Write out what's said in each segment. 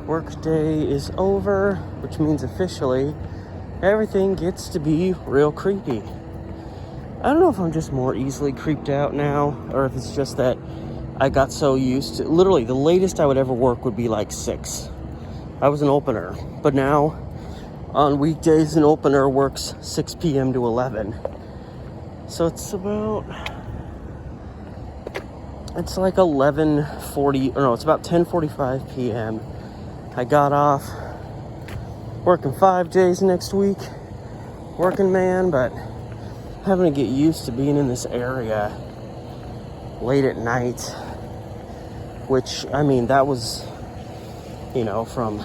Work day is over, which means officially everything gets to be real creepy. I don't know if I'm just more easily creeped out now, or if it's just that I got so used to, literally the latest I would ever work would be like 6. I was an opener, but now on weekdays an opener works 6 p.m. to 11. So it's like 11:40, or no, it's about 10:45 p.m. I got off, working 5 days next week, working man, but having to get used to being in this area late at night, which, I mean, that was, from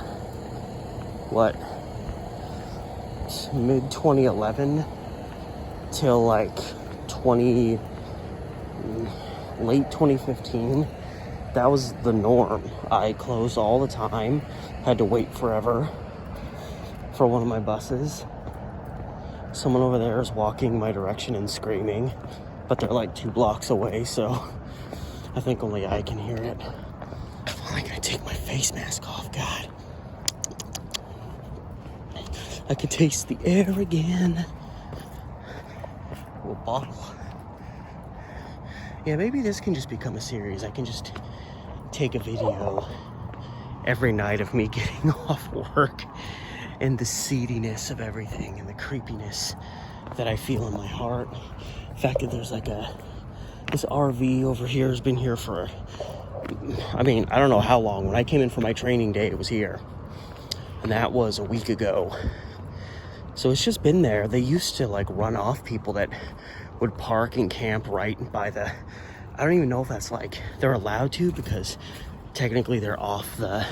what, mid 2011 till like late 2015. That was the norm. I closed all the time, had to wait forever for one of my buses. Someone over there is walking my direction and screaming, but they're like 2 blocks away, so I think only I can hear it. I gotta take my face mask off, God. I can taste the air again. A bottle. Yeah, maybe this can just become a series. I can just take a video every night of me getting off work and the seediness of everything and the creepiness that I feel in my heart. The fact that there's like this RV over here has been here for, I don't know how long. When I came in for my training day, it was here. And that was a week ago. So it's just been there. They used to like run off people that would park and camp right by the, I don't even know if that's like, they're allowed to, because technically they're off the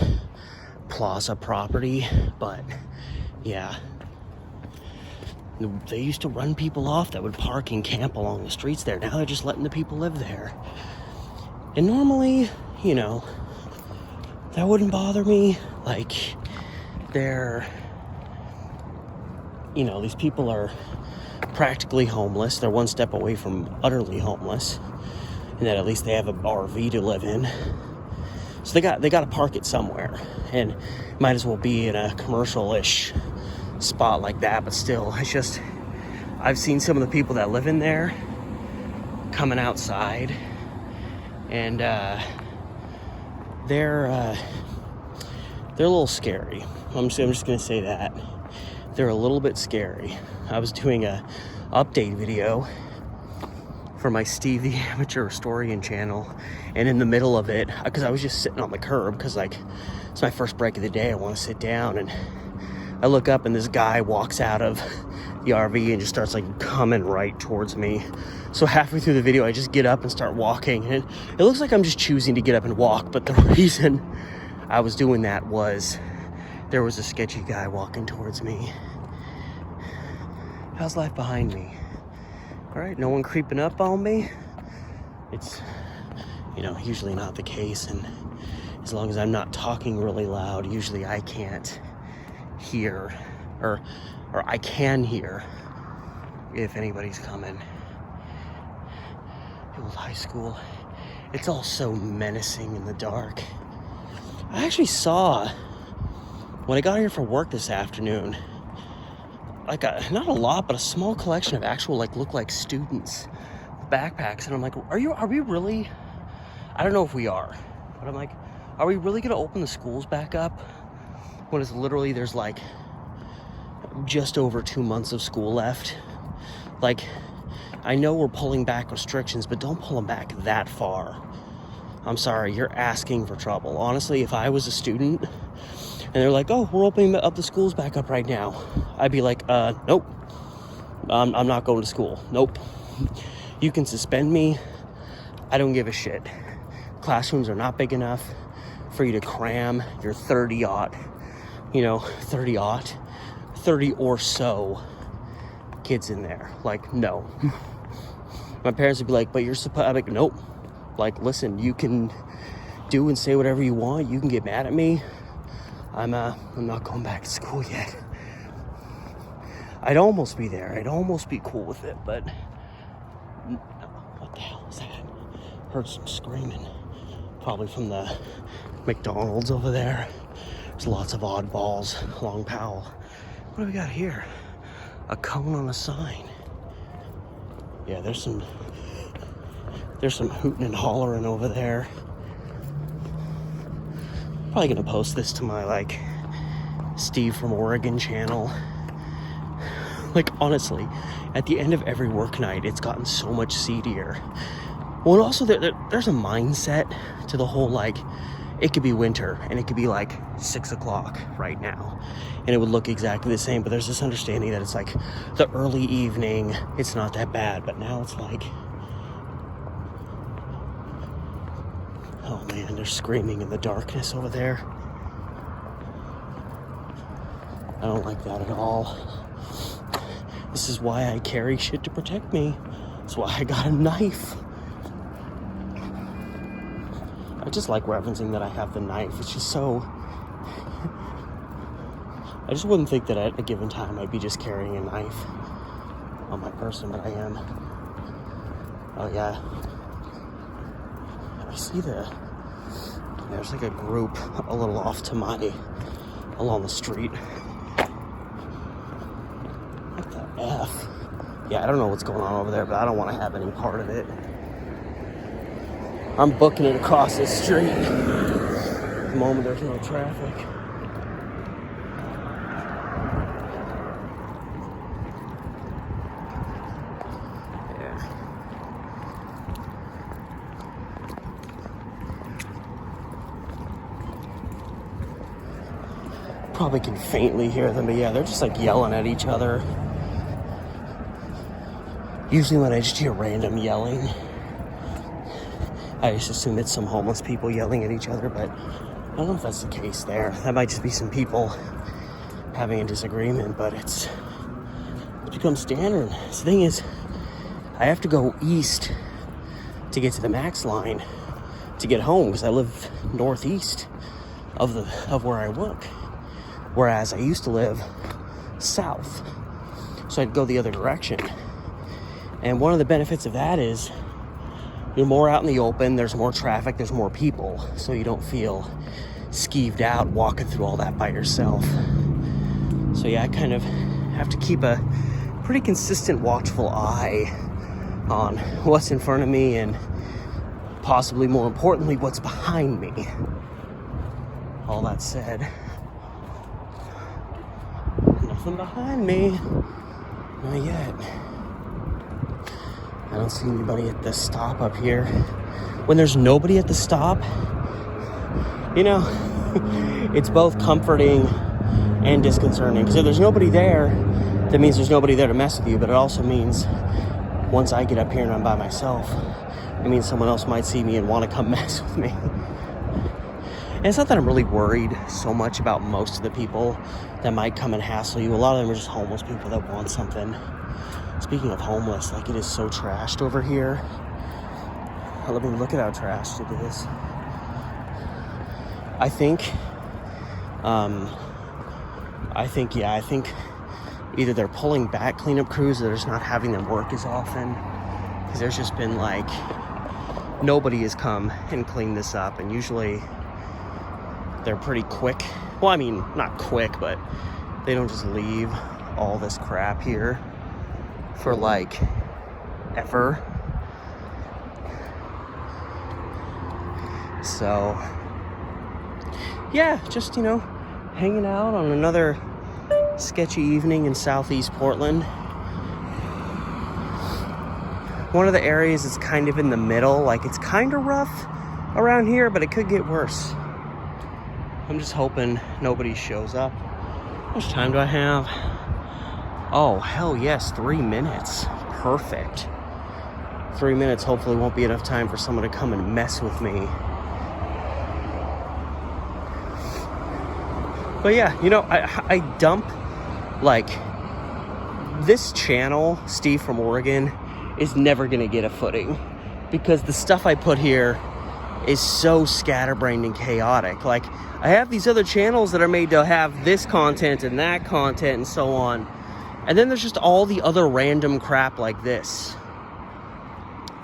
plaza property, but yeah. They used to run people off that would park and camp along the streets there. Now they're just letting the people live there. And normally, that wouldn't bother me. Like, these people are practically homeless. They're one step away from utterly homeless. And that at least they have an RV to live in. So they got to park it somewhere. And might as well be in a commercial-ish spot like that. But still, it's just, I've seen some of the people that live in there coming outside. And they're a little scary. I'm just going to say that. They're a little bit scary. I was doing a update video for my Steve the Amateur Historian channel, and in the middle of it, because I was just sitting on the curb, because like it's my first break of the day, I want to sit down, and I look up and this guy walks out of the RV and just starts like coming right towards me. So halfway through the video, I just get up and start walking, and it looks like I'm just choosing to get up and walk, but the reason I was doing that was there was a sketchy guy walking towards me. How's life behind me? All right, no one creeping up on me. It's, usually not the case, and as long as I'm not talking really loud, usually I can't hear, or I can hear if anybody's coming. The old high school, it's all so menacing in the dark. I actually saw, when I got here for work this afternoon, like not a lot, but a small collection of actual look like students with backpacks, and I'm like, are we really? I don't know if we are, but I'm like, are we really gonna open the schools back up when it's literally there's like just over 2 months of school left? Like, I know we're pulling back restrictions, but don't pull them back that far. I'm sorry, you're asking for trouble. Honestly, if I was a student and they're like, oh, we're opening up the schools back up right now, I'd be like, nope, I'm not going to school. Nope. You can suspend me. I don't give a shit. Classrooms are not big enough for you to cram your 30 or so kids in there. Like, no. My parents would be like, but you're supposed, I'm like, nope. Like, listen, you can do and say whatever you want. You can get mad at me. I'm not going back to school yet. I'd almost be there. I'd almost be cool with it, but what the hell was that? Heard some screaming. Probably from the McDonald's over there. There's lots of oddballs along Powell. What do we got here? A cone on a sign. Yeah, there's some hooting and hollering over there. Probably gonna post this to my like Steve from Oregon channel. Like honestly, at the end of every work night, it's gotten so much seedier. Well, and also there's a mindset to the whole like, it could be winter and it could be like 6 o'clock right now and it would look exactly the same, but there's this understanding that it's like the early evening, it's not that bad, but now it's like, oh man, they're screaming in the darkness over there. I don't like that at all. This is why I carry shit to protect me. That's why I got a knife. I just like referencing that I have the knife. It's just so... I just wouldn't think that at a given time I'd be just carrying a knife on my person, but I am. Oh yeah. I see there's like a group a little off to my, along the street. What the F? Yeah, I don't know what's going on over there, but I don't want to have any part of it. I'm booking it across this street. At the moment, there's no traffic. Yeah. Probably can faintly hear them, but yeah, they're just like yelling at each other. Usually when I just hear random yelling, I just assume it's some homeless people yelling at each other, but I don't know if that's the case there. That might just be some people having a disagreement, but it's become standard. The thing is, I have to go east to get to the Max line to get home because I live northeast of where I work, whereas I used to live south, so I'd go the other direction. And one of the benefits of that is you're more out in the open, there's more traffic, there's more people, so you don't feel skeeved out walking through all that by yourself. So yeah, I kind of have to keep a pretty consistent watchful eye on what's in front of me and possibly more importantly, what's behind me. All that said, nothing behind me, not yet. I don't see anybody at the stop up here. When there's nobody at the stop, you know, it's both comforting and disconcerting. Because if there's nobody there, that means there's nobody there to mess with you. But it also means once I get up here and I'm by myself, it means someone else might see me and want to come mess with me. And it's not that I'm really worried so much about most of the people that might come and hassle you. A lot of them are just homeless people that want something. Speaking of homeless, like, it is so trashed over here. Let me look at how trashed it is. I think either they're pulling back cleanup crews or they're just not having them work as often. Because there's just been like, nobody has come and cleaned this up. And usually they're pretty quick. Well, I mean, not quick, but they don't just leave all this crap here for like ever. So yeah, just, you know, hanging out on another sketchy evening in Southeast Portland. One of the areas is kind of in the middle, like it's kind of rough around here, but it could get worse. I'm just hoping nobody shows up. How much time do I have? Oh, hell yes, 3 minutes. Perfect. 3 minutes hopefully won't be enough time for someone to come and mess with me. But yeah, you know, I dump, like, this channel, Steve from Oregon, is never going to get a footing. Because the stuff I put here is so scatterbrained and chaotic. Like, I have these other channels that are made to have this content and that content and so on. And then there's just all the other random crap like this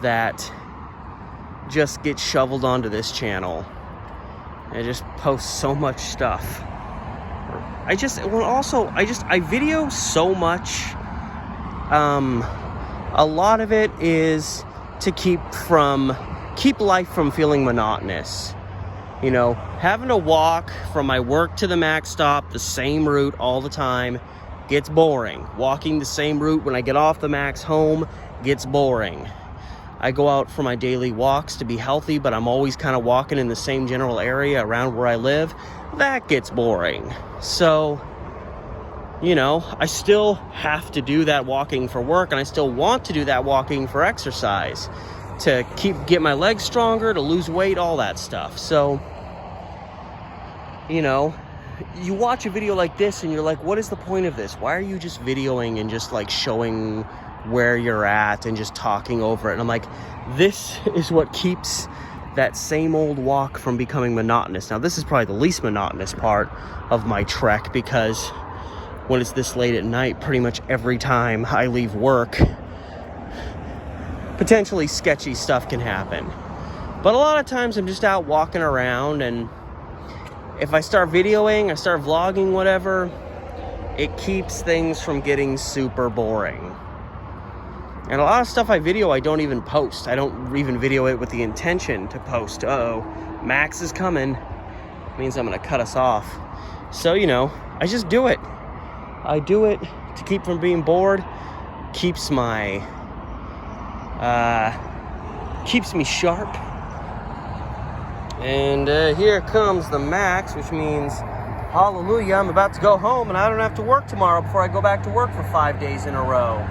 that just gets shoveled onto this channel. And it just posts so much stuff. I video so much. A lot of it is to keep life from feeling monotonous. You know, having to walk from my work to the Mac stop the same route all the time gets boring. Walking the same route when I get off the Mac's home gets boring. I go out for my daily walks to be healthy, but I'm always kind of walking in the same general area around where I live. That gets boring. So, you know, I still have to do that walking for work, and I still want to do that walking for exercise, to get my legs stronger, to lose weight, all that stuff. So, you know, you watch a video like this and you're like, what is the point of this? Why are you just videoing and just like showing where you're at and just talking over it? And I'm like, this is what keeps that same old walk from becoming monotonous. Now, this is probably the least monotonous part of my trek, because when it's this late at night, pretty much every time I leave work, potentially sketchy stuff can happen. But a lot of times I'm just out walking around, and if I start videoing, I start vlogging, whatever, it keeps things from getting super boring. And a lot of stuff I video, I don't even post. I don't even video it with the intention to post. Uh-oh, Max is coming. Means I'm gonna cut us off. So, you know, I just do it. I do it to keep from being bored. Keeps me sharp. And here comes the Max, which means, hallelujah, I'm about to go home and I don't have to work tomorrow before I go back to work for 5 days in a row.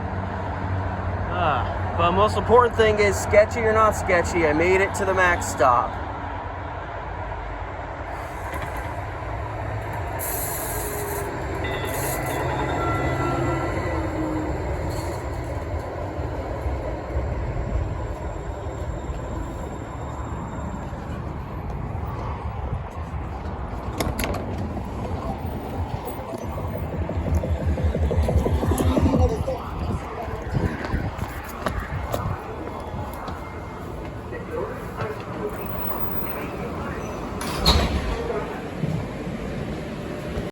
But most important thing is, sketchy or not sketchy, I made it to the Max stop.